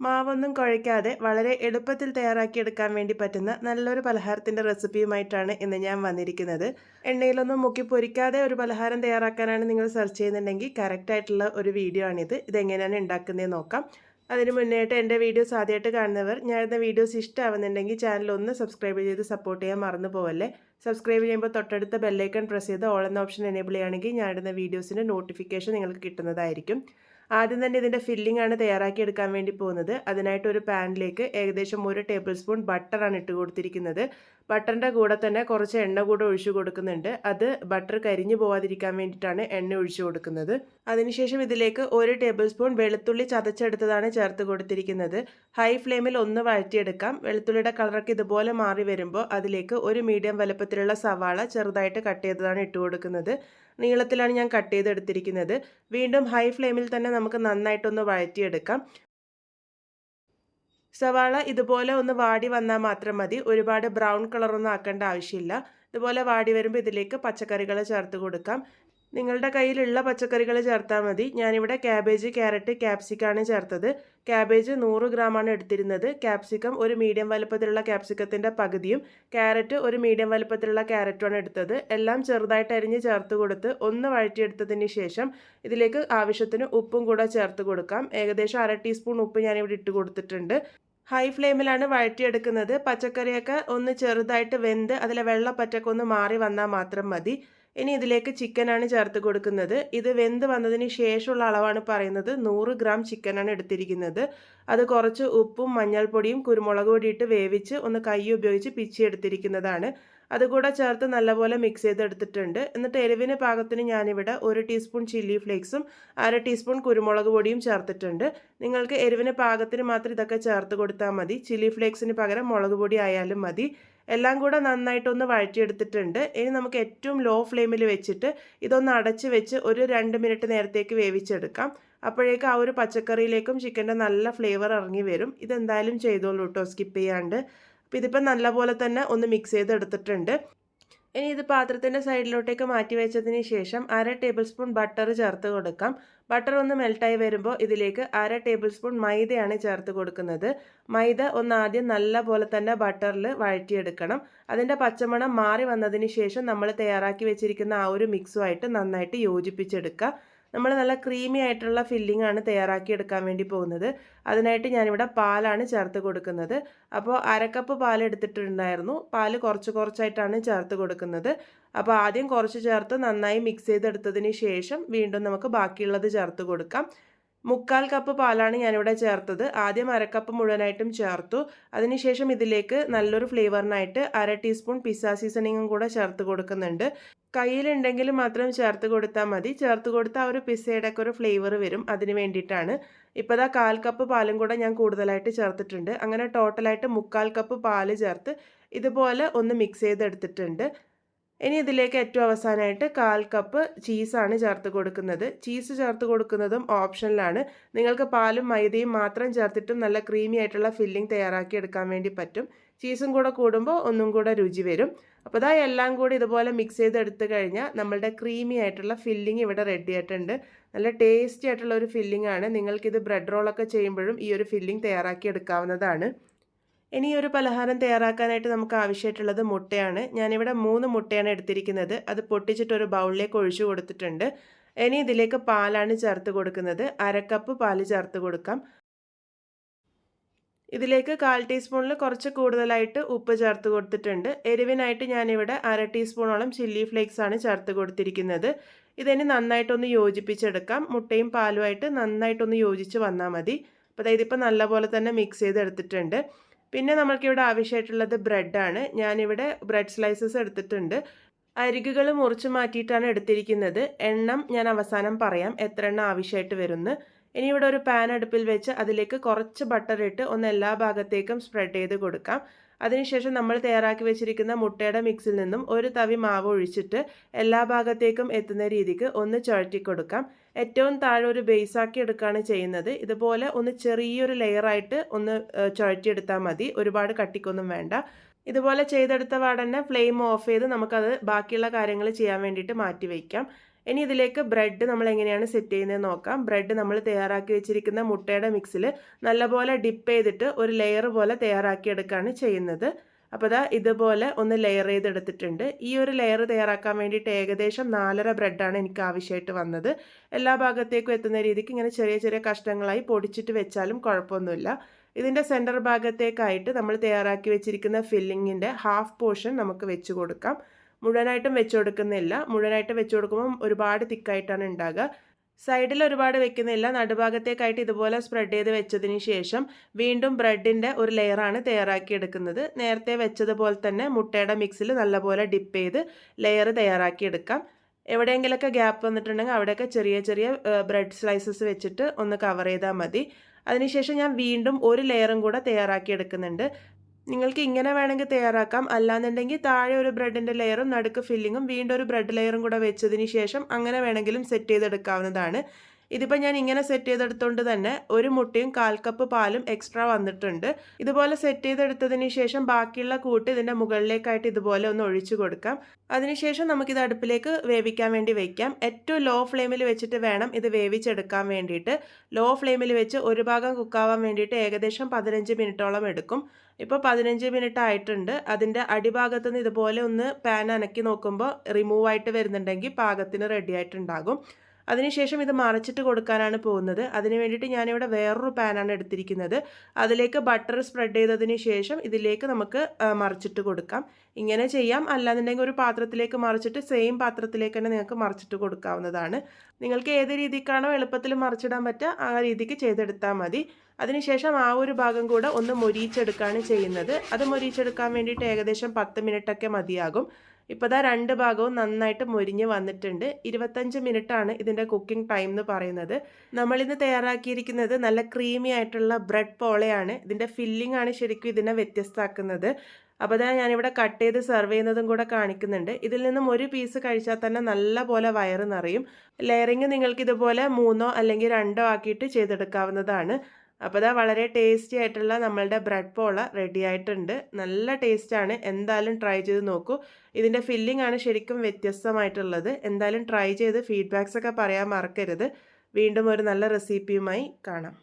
മാവൊന്നും കുഴയ്ക്കാതെ വളരെ എളുപ്പത്തിൽ തയ്യാറാക്കിയെടുക്കാൻ വേണ്ടി പറ്റുന്ന നല്ലൊരു പലഹാരത്തിൻ്റെ റെസിപ്പിയുമായിട്ടാണ് ഇന്ന് ഞാൻ വന്നിരിക്കുന്നത്. എണ്ണയിലൊന്നും മുക്കി പൊരിക്കാതെ ഒരു പലഹാരം തയ്യാറാക്കാനാണ് നിങ്ങൾ സെർച്ച് ചെയ്യുന്നുണ്ടെങ്കിൽ കറക്റ്റായിട്ടുള്ള ഒരു വീഡിയോ ആണിത്. ഇതെങ്ങനെയാണ് ഉണ്ടാക്കുന്നതെന്ന് നോക്കാം. അതിന് മുന്നേയായിട്ട് എൻ്റെ വീഡിയോസ് ആദ്യമായിട്ട് കാണുന്നവർ ഞാനിടുന്ന വീഡിയോസ് ഇഷ്ടമാവുന്നുണ്ടെങ്കിൽ ചാനൽ ഒന്ന് സബ്സ്ക്രൈബ് ചെയ്ത് സപ്പോർട്ട് ചെയ്യാൻ മറന്നു പോവല്ലേ. സബ്സ്ക്രൈബ് ചെയ്യുമ്പോൾ തൊട്ടടുത്ത ബെല്ലൈക്കൺ പ്രസ് ചെയ്ത് ഓൾ എന്ന ഓപ്ഷൻ എനേബിൾ ചെയ്യുകയാണെങ്കിൽ ഞാനിടുന്ന വീഡിയോസിൻ്റെ നോട്ടിഫിക്കേഷൻ നിങ്ങൾക്ക് കിട്ടുന്നതായിരിക്കും. ആദ്യം തന്നെ ഇതിൻ്റെ ഫില്ലിംഗ് ആണ് തയ്യാറാക്കി എടുക്കാൻ വേണ്ടി പോകുന്നത്. അതിനായിട്ട് ഒരു പാനിലേക്ക് ഏകദേശം 1 ടേബിൾ സ്പൂൺ ബട്ടറാണ് ഇട്ട് കൊടുത്തിരിക്കുന്നത്. ബട്ടറിൻ്റെ കൂടെ തന്നെ കുറച്ച് എണ്ണ കൂടെ ഒഴിച്ചു കൊടുക്കുന്നുണ്ട്. അത് ബട്ടർ കരിഞ്ഞു പോവാതിരിക്കാൻ വേണ്ടിയിട്ടാണ് എണ്ണ ഒഴിച്ചു കൊടുക്കുന്നത്. അതിനുശേഷം ഇതിലേക്ക് 1 ടേബിൾ സ്പൂൺ വെളുത്തുള്ളി ചതച്ചെടുത്തതാണ് ചേർത്ത് കൊടുത്തിരിക്കുന്നത്. ഹൈ ഫ്ലെയിമിൽ ഒന്ന് വഴറ്റിയെടുക്കാം. വെളുത്തുള്ളിയുടെ കളറൊക്കെ ഇതുപോലെ മാറി വരുമ്പോൾ അതിലേക്ക് ഒരു മീഡിയം വലുപ്പത്തിലുള്ള സവാള ചെറുതായിട്ട് കട്ട് ചെയ്തതാണ് ഇട്ട് കൊടുക്കുന്നത്. നീളത്തിലാണ് ഞാൻ കട്ട് ചെയ്തെടുത്തിരിക്കുന്നത്. വീണ്ടും ഹൈ ഫ്ലെയിമിൽ തന്നെ നമുക്ക് നന്നായിട്ടൊന്ന് വഴറ്റിയെടുക്കാം. സവാള ഇതുപോലെ ഒന്ന് വാടി വന്നാൽ മാത്രം മതി. ഒരുപാട് ബ്രൗൺ കളറൊന്നും ആക്കേണ്ട ആവശ്യമില്ല. ഇതുപോലെ വാടി വരുമ്പോൾ ഇതിലേക്ക് പച്ചക്കറികൾ ചേർത്ത് കൊടുക്കാം. നിങ്ങളുടെ കയ്യിലുള്ള പച്ചക്കറികൾ ചേർത്താൽ മതി. ഞാനിവിടെ ക്യാബേജ്, ക്യാരറ്റ്, ക്യാപ്സിക്കാണ് ചേർത്തത്. ക്യാബേജ് 100 ഗ്രാമാണ് എടുത്തിരുന്നത്. ക്യാപ്സിക്കം ഒരു മീഡിയം വലുപ്പത്തിലുള്ള ക്യാപ്സിക്കത്തിൻ്റെ പകുതിയും ക്യാരറ്റ് ഒരു മീഡിയം വലുപ്പത്തിലുള്ള ക്യാരറ്റുമാണ് എടുത്തത്. എല്ലാം ചെറുതായിട്ട് അരിഞ്ഞ് ചേർത്ത് കൊടുത്ത് ഒന്ന് വഴറ്റിയെടുത്തതിന് ശേഷം ഇതിലേക്ക് ആവശ്യത്തിന് ഉപ്പും കൂടെ ചേർത്ത് കൊടുക്കാം. ഏകദേശം 1/2 ടീസ്പൂൺ ഉപ്പ് ഞാനിവിടെ ഇട്ട് കൊടുത്തിട്ടുണ്ട്. ഹൈ ഫ്ലെയിമിലാണ് വഴറ്റിയെടുക്കുന്നത്. പച്ചക്കറിയൊക്കെ ഒന്ന് ചെറുതായിട്ട് വെന്ത് അതിലെ വെള്ളപ്പറ്റൊക്കെ ഒന്ന് മാറി വന്നാൽ മാത്രം മതി. ഇനി ഇതിലേക്ക് ചിക്കനാണ് ചേർത്ത് കൊടുക്കുന്നത്. ഇത് വെന്ത് വന്നതിന് ശേഷമുള്ള അളവാണ് പറയുന്നത്. 100 ഗ്രാം ചിക്കനാണ് എടുത്തിരിക്കുന്നത്. അത് കുറച്ച് ഉപ്പും മഞ്ഞൾപ്പൊടിയും കുരുമുളക് പൊടിയിട്ട് വേവിച്ച് ഒന്ന് കൈ ഉപയോഗിച്ച് പിച്ചിയെടുത്തിരിക്കുന്നതാണ്. അതുകൂടെ ചേർത്ത് നല്ലപോലെ മിക്സ് ചെയ്തെടുത്തിട്ടുണ്ട്. എന്നിട്ട് എരിവിന് പാകത്തിന് ഞാനിവിടെ 1 ടീസ്പൂൺ ചില്ലി ഫ്ലേക്സും 1/2 ടീസ്പൂൺ കുരുമുളക് പൊടിയും ചേർത്തിട്ടുണ്ട്. നിങ്ങൾക്ക് എരിവിന് പാകത്തിന് മാത്രം ഇതൊക്കെ ചേർത്ത് കൊടുത്താൽ മതി. ചില്ലി ഫ്ലേക്സിന് പകരം മുളക് പൊടി ആയാലും മതി. എല്ലാം കൂടെ നന്നായിട്ടൊന്ന് വഴറ്റിയെടുത്തിട്ടുണ്ട്. ഇനി നമുക്ക് ഏറ്റവും ലോ ഫ്ലെയിമിൽ വെച്ചിട്ട് ഇതൊന്ന് അടച്ച് വെച്ച് ഒരു 2 മിനിറ്റ് നേരത്തേക്ക് വേവിച്ചെടുക്കാം. അപ്പോഴേക്ക് ആ ഒരു പച്ചക്കറിയിലേക്കും ചിക്കൻ്റെ നല്ല ഫ്ലേവർ ഇറങ്ങി വരും. ഇതെന്തായാലും ചെയ്തോളൂ കേട്ടോ, സ്കിപ്പ് ചെയ്യാണ്ട്. അപ്പോൾ ഇതിപ്പോൾ നല്ലപോലെ തന്നെ ഒന്ന് മിക്സ് ചെയ്തെടുത്തിട്ടുണ്ട്. ഇനി ഇത് പാത്രത്തിൻ്റെ സൈഡിലോട്ടേക്ക് മാറ്റി വെച്ചതിന് ശേഷം 1/2 ടേബിൾ സ്പൂൺ ബട്ടർ ചേർത്ത് കൊടുക്കാം. ബട്ടർ ഒന്ന് മെൽട്ടായി വരുമ്പോൾ ഇതിലേക്ക് 1/2 ടേബിൾ സ്പൂൺ മൈദയാണ് ചേർത്ത് കൊടുക്കുന്നത്. മൈദ ഒന്ന് ആദ്യം നല്ല പോലെ തന്നെ ബട്ടറിൽ വഴറ്റിയെടുക്കണം. അതിൻ്റെ പച്ചമണം മാറി വന്നതിന് ശേഷം നമ്മൾ തയ്യാറാക്കി വെച്ചിരിക്കുന്ന ആ ഒരു മിക്സുമായിട്ട് നന്നായിട്ട് യോജിപ്പിച്ചെടുക്കുക. നമ്മൾ നല്ല ക്രീമി ആയിട്ടുള്ള ഫില്ലിംഗ് ആണ് തയ്യാറാക്കിയെടുക്കാൻ വേണ്ടി പോകുന്നത്. അതിനായിട്ട് ഞാനിവിടെ പാലാണ് ചേർത്ത് കൊടുക്കുന്നത്. അപ്പോൾ 1/2 കപ്പ് പാൽ എടുത്തിട്ടുണ്ടായിരുന്നു. പാൽ കുറച്ചായിട്ടാണ് ചേർത്ത് കൊടുക്കുന്നത്. അപ്പോൾ ആദ്യം കുറച്ച് ചേർത്ത് നന്നായി മിക്സ് ചെയ്തെടുത്തതിന് ശേഷം വീണ്ടും നമുക്ക് ബാക്കിയുള്ളത് ചേർത്ത് കൊടുക്കാം. 1/4 കപ്പ് പാലാണ് ഞാനിവിടെ ചേർത്തത്. ആദ്യം 1/2 കപ്പ് മുഴുവനായിട്ടും ചേർത്തു. അതിനുശേഷം ഇതിലേക്ക് നല്ലൊരു ഫ്ലേവറിനായിട്ട് 1/2 ടീസ്പൂൺ പിസ്സ സീസണിങ്ങും കൂടെ ചേർത്ത് കൊടുക്കുന്നുണ്ട്. കയ്യിലുണ്ടെങ്കിൽ മാത്രം ചേർത്ത് കൊടുത്താൽ മതി. ചേർത്ത് കൊടുത്താൽ ഒരു പിസ്സയുടെ ഒക്കെ ഒരു ഫ്ലേവർ വരും. അതിന് വേണ്ടിയിട്ടാണ്. ഇപ്പോൾ ദാ 1/4 കപ്പ് പാലും കൂടെ ഞാൻ കൂടുതലായിട്ട് ചേർത്തിട്ടുണ്ട്. അങ്ങനെ ടോട്ടലായിട്ട് 1/4 കപ്പ് പാല് ചേർത്ത് ഇതുപോലെ ഒന്ന് മിക്സ് ചെയ്തെടുത്തിട്ടുണ്ട്. ഇനി ഇതിലേക്ക് ഏറ്റവും അവസാനമായിട്ട് 1/4 കപ്പ് ചീസാണ് ചേർത്ത് കൊടുക്കുന്നത്. ചീസ് ചേർത്ത് കൊടുക്കുന്നതും ഓപ്ഷനിലാണ്. നിങ്ങൾക്ക് പാലും മൈദയും മാത്രം ചേർത്തിട്ടും നല്ല ക്രീമി ആയിട്ടുള്ള ഫില്ലിംഗ് തയ്യാറാക്കി എടുക്കാൻ വേണ്ടി പറ്റും. ചീസും കൂടെ കൂടുമ്പോൾ ഒന്നും കൂടെ രുചി വരും. അപ്പോൾ ഇതാ എല്ലാം കൂടി ഇതുപോലെ മിക്സ് ചെയ്തെടുത്ത് കഴിഞ്ഞാൽ നമ്മളുടെ ക്രീമി ആയിട്ടുള്ള ഫില്ലിംഗ് ഇവിടെ റെഡി ആയിട്ടുണ്ട്. നല്ല ടേസ്റ്റി ആയിട്ടുള്ള ഒരു ഫില്ലിംഗ് ആണ്. നിങ്ങൾക്കിത് ബ്രെഡ് റോളൊക്കെ ചെയ്യുമ്പോഴും ഈ ഒരു ഫില്ലിംഗ് തയ്യാറാക്കി എടുക്കാവുന്നതാണ്. ഇനി ഒരു പലഹാരം തയ്യാറാക്കാനായിട്ട് നമുക്ക് ആവശ്യമായിട്ടുള്ളത് മുട്ടയാണ്. ഞാനിവിടെ 3 മുട്ടയാണ് എടുത്തിരിക്കുന്നത്. അത് പൊട്ടിച്ചിട്ട് ഒരു ബൗളിലേക്ക് ഒഴിച്ചു കൊടുത്തിട്ടുണ്ട്. ഇനി ഇതിലേക്ക് പാലാണ് ചേർത്ത് കൊടുക്കുന്നത്. 1/2 കപ്പ് പാല് ചേർത്ത് കൊടുക്കാം. ഇതിലേക്ക് 1/4 ടീസ്പൂണിൽ കുറച്ച് കൂടുതലായിട്ട് ഉപ്പ് ചേർത്ത് കൊടുത്തിട്ടുണ്ട്. എരിവിനായിട്ട് ഞാനിവിടെ 1/2 ടീസ്പൂണോളം ചില്ലി ഫ്ലേക്സ് ആണ് ചേർത്ത് കൊടുത്തിരിക്കുന്നത്. ഇതിനി നന്നായിട്ടൊന്ന് യോജിപ്പിച്ചെടുക്കാം. മുട്ടയും പാലുമായിട്ട് നന്നായിട്ടൊന്ന് യോജിച്ച് വന്നാൽ മതി. അപ്പോൾ ഇതിപ്പോൾ നല്ലപോലെ തന്നെ മിക്സ് ചെയ്തെടുത്തിട്ടുണ്ട്. പിന്നെ നമ്മൾക്കിവിടെ ആവശ്യമായിട്ടുള്ളത് ബ്രെഡാണ്. ഞാനിവിടെ ബ്രെഡ് സ്ലൈസസ് എടുത്തിട്ടുണ്ട്. അരികുകൾ മുറിച്ച് മാറ്റിയിട്ടാണ് എടുത്തിരിക്കുന്നത്. എണ്ണം ഞാൻ അവസാനം പറയാം എത്ര എണ്ണം ആവശ്യമായിട്ട് വരുമെന്ന്. ഇനി ഇവിടെ ഒരു പാൻ അടുപ്പിൽ വെച്ച് അതിലേക്ക് കുറച്ച് ബട്ടർ ഇട്ട് ഒന്ന് എല്ലാ ഭാഗത്തേക്കും സ്പ്രെഡ് ചെയ്ത് കൊടുക്കാം. അതിനുശേഷം നമ്മൾ തയ്യാറാക്കി വെച്ചിരിക്കുന്ന മുട്ടയുടെ മിക്സിൽ നിന്നും ഒരു തവി മാവ് ഒഴിച്ചിട്ട് എല്ലാ ഭാഗത്തേക്കും എത്തുന്ന രീതിക്ക് ഒന്ന് ചുഴറ്റി കൊടുക്കാം. ഏറ്റവും താഴെ ഒരു ബേസാക്കി എടുക്കുകയാണ് ചെയ്യുന്നത്. ഇതുപോലെ ഒന്ന് ചെറിയൊരു ലെയറായിട്ട് ഒന്ന് ചുഴറ്റിയെടുത്താൽ മതി. ഒരുപാട് കട്ടിക്കൊന്നും വേണ്ട. ഇതുപോലെ ചെയ്തെടുത്ത പാടന്നെ ഫ്ലെയിം ഓഫ് ചെയ്ത് നമുക്കത് ബാക്കിയുള്ള കാര്യങ്ങൾ ചെയ്യാൻ വേണ്ടിയിട്ട് മാറ്റി വയ്ക്കാം. ഇനി ഇതിലേക്ക് ബ്രെഡ് നമ്മൾ എങ്ങനെയാണ് സെറ്റ് ചെയ്യുന്നത് നോക്കാം. ബ്രെഡ് നമ്മൾ തയ്യാറാക്കി വെച്ചിരിക്കുന്ന മുട്ടയുടെ മിക്സിൽ നല്ലപോലെ ഡിപ്പ് ചെയ്തിട്ട് ഒരു ലെയർ പോലെ തയ്യാറാക്കിയെടുക്കുകയാണ് ചെയ്യുന്നത്. അപ്പോൾ ദാ ഇതുപോലെ ഒന്ന് ലെയർ ചെയ്തെടുത്തിട്ടുണ്ട്. ഈ ഒരു ലെയർ തയ്യാറാക്കാൻ വേണ്ടിയിട്ട് ഏകദേശം 4.5 ബ്രെഡാണ് എനിക്ക് ആവശ്യമായിട്ട് വന്നത്. എല്ലാ ഭാഗത്തേക്കും എത്തുന്ന രീതിക്ക് ഇങ്ങനെ ചെറിയ ചെറിയ കഷ്ണങ്ങളായി പൊടിച്ചിട്ട് വെച്ചാലും കുഴപ്പമൊന്നുമില്ല. ഇതിൻ്റെ സെൻറ്റർ ഭാഗത്തേക്കായിട്ട് നമ്മൾ തയ്യാറാക്കി വെച്ചിരിക്കുന്ന ഫില്ലിങ്ങിൻ്റെ ഹാഫ് പോർഷൻ നമുക്ക് വെച്ച് കൊടുക്കാം. മുഴുവനായിട്ടും വെച്ച് കൊടുക്കുന്നില്ല. മുഴുവനായിട്ട് വെച്ച് കൊടുക്കുമ്പോൾ ഒരുപാട് തിക്കായിട്ടാണ് ഉണ്ടാകുക. സൈഡിൽ ഒരുപാട് വെക്കുന്നില്ല. നടുഭാഗത്തേക്കായിട്ട് ഇതുപോലെ സ്പ്രെഡ് ചെയ്ത് വെച്ചതിന് ശേഷം വീണ്ടും ബ്രെഡിൻ്റെ ഒരു ലെയറാണ് തയ്യാറാക്കിയെടുക്കുന്നത്. നേരത്തെ വെച്ചതുപോലെ തന്നെ മുട്ടയുടെ മിക്സിൽ നല്ലപോലെ ഡിപ്പ് ചെയ്ത് ലെയർ തയ്യാറാക്കിയെടുക്കാം. എവിടെയെങ്കിലുമൊക്കെ ഗ്യാപ്പ് വന്നിട്ടുണ്ടെങ്കിൽ അവിടെയൊക്കെ ചെറിയ ചെറിയ ബ്രെഡ് സ്ലൈസസ് വെച്ചിട്ട് ഒന്ന് കവർ ചെയ്താൽ മതി. അതിനുശേഷം ഞാൻ വീണ്ടും ഒരു ലെയറും കൂടെ തയ്യാറാക്കിയെടുക്കുന്നുണ്ട്. നിങ്ങൾക്ക് ഇങ്ങനെ വേണമെങ്കിൽ തയ്യാറാക്കാം. അല്ലാന്നുണ്ടെങ്കിൽ താഴെ ഒരു ബ്രെഡിൻ്റെ ലെയറും നടുക്ക് ഫില്ലിങ്ങും വീണ്ടും ഒരു ബ്രെഡ് ലെയറും കൂടെ വെച്ചതിന് ശേഷം അങ്ങനെ വേണമെങ്കിലും സെറ്റ് ചെയ്തെടുക്കാവുന്നതാണ്. ഇതിപ്പോൾ ഞാൻ ഇങ്ങനെ സെറ്റ് ചെയ്തെടുത്തുകൊണ്ട് തന്നെ ഒരു മുട്ടയും 1/4 കപ്പ് പാലും എക്സ്ട്രാ വന്നിട്ടുണ്ട്. ഇതുപോലെ സെറ്റ് ചെയ്തെടുത്തതിന് ശേഷം ബാക്കിയുള്ള കൂട്ട് ഇതിൻ്റെ മുകളിലേക്കായിട്ട് ഇതുപോലെ ഒന്ന് ഒഴിച്ചു കൊടുക്കാം. അതിനുശേഷം നമുക്കിത് അടുപ്പിലേക്ക് വേവിക്കാൻ വേണ്ടി വയ്ക്കാം. ഏറ്റവും ലോ ഫ്ലെയിമിൽ വെച്ചിട്ട് വേണം ഇത് വേവിച്ചെടുക്കാൻ വേണ്ടിയിട്ട്. ലോ ഫ്ലെയിമിൽ വെച്ച് ഒരു ഭാഗം കുക്കാവാൻ വേണ്ടിയിട്ട് ഏകദേശം 15 മിനിറ്റോളം എടുക്കും. ഇപ്പോൾ 15 മിനിറ്റ് ആയിട്ടുണ്ട്. അതിൻ്റെ അടിഭാഗത്തു നിന്ന് ഇതുപോലെ ഒന്ന് പാൻ അനക്കി നോക്കുമ്പോൾ റിമൂവ് ആയിട്ട് വരുന്നുണ്ടെങ്കിൽ പാകത്തിന് റെഡി ആയിട്ടുണ്ടാകും. അതിനുശേഷം ഇത് മറിച്ചിട്ട് കൊടുക്കാനാണ് പോകുന്നത്. അതിന് വേണ്ടിയിട്ട് ഞാനിവിടെ വേറൊരു പാനാണ് എടുത്തിരിക്കുന്നത്. അതിലേക്ക് ബട്ടർ സ്പ്രെഡ് ചെയ്തതിന് ശേഷം ഇതിലേക്ക് നമുക്ക് മറിച്ചിട്ട് കൊടുക്കാം. ഇങ്ങനെ ചെയ്യാം. അല്ലാന്നുണ്ടെങ്കിൽ ഒരു പാത്രത്തിലേക്ക് മറിച്ചിട്ട് സെയിം പാത്രത്തിലേക്ക് തന്നെ നിങ്ങൾക്ക് മറിച്ചിട്ട് കൊടുക്കാവുന്നതാണ്. നിങ്ങൾക്ക് ഏത് രീതിക്കാണോ എളുപ്പത്തിൽ മറിച്ചിടാൻ പറ്റുക ആ രീതിക്ക് ചെയ്തെടുത്താൽ മതി. അതിനുശേഷം ആ ഒരു ഭാഗം കൂടെ ഒന്ന് മൊരിയിച്ചെടുക്കുകയാണ് ചെയ്യുന്നത്. അത് മൊരിയിച്ചെടുക്കാൻ വേണ്ടിയിട്ട് ഏകദേശം 10 മിനിറ്റൊക്കെ മതിയാകും. ഇപ്പോൾ ദാ 2 ഭാഗവും നന്നായിട്ട് മൊരിഞ്ഞ് വന്നിട്ടുണ്ട്. 25 മിനിറ്റാണ് ഇതിൻ്റെ കുക്കിംഗ് ടൈം എന്ന് പറയുന്നത്. നമ്മളിന്ന് തയ്യാറാക്കിയിരിക്കുന്നത് നല്ല ക്രീമി ആയിട്ടുള്ള ബ്രെഡ് പോളയാണ്. ഇതിൻ്റെ ഫില്ലിംഗ് ആണ് ശരിക്കും ഇതിനെ വ്യത്യസ്തമാക്കുന്നത്. അപ്പോൾ അതാ ഞാനിവിടെ കട്ട് ചെയ്ത് സെർവ് ചെയ്യുന്നതും കൂടെ കാണിക്കുന്നുണ്ട്. ഇതിൽ നിന്നും ഒരു പീസ് കഴിച്ചാൽ തന്നെ നല്ല പോലെ വയറ് നിറയും. ലെയറിങ് നിങ്ങൾക്ക് ഇതുപോലെ 3 അല്ലെങ്കിൽ 2 ആക്കിയിട്ട് ചെയ്തെടുക്കാവുന്നതാണ്. അപ്പോൾ ഇതാ വളരെ ടേസ്റ്റി ആയിട്ടുള്ള നമ്മളുടെ ബ്രെഡ് പോള റെഡി ആയിട്ടുണ്ട്. നല്ല ടേസ്റ്റാണ്. എന്തായാലും ട്രൈ ചെയ്ത് നോക്കൂ. ഇതിൻ്റെ ഫില്ലിംഗ് ആണ് ശരിക്കും വ്യത്യസ്തമായിട്ടുള്ളത്. എന്തായാലും ട്രൈ ചെയ്ത് ഫീഡ്ബാക്സ് ഒക്കെ പറയാൻ മറക്കരുത്. വീണ്ടും ഒരു നല്ല റെസിപ്പിയുമായി കാണാം.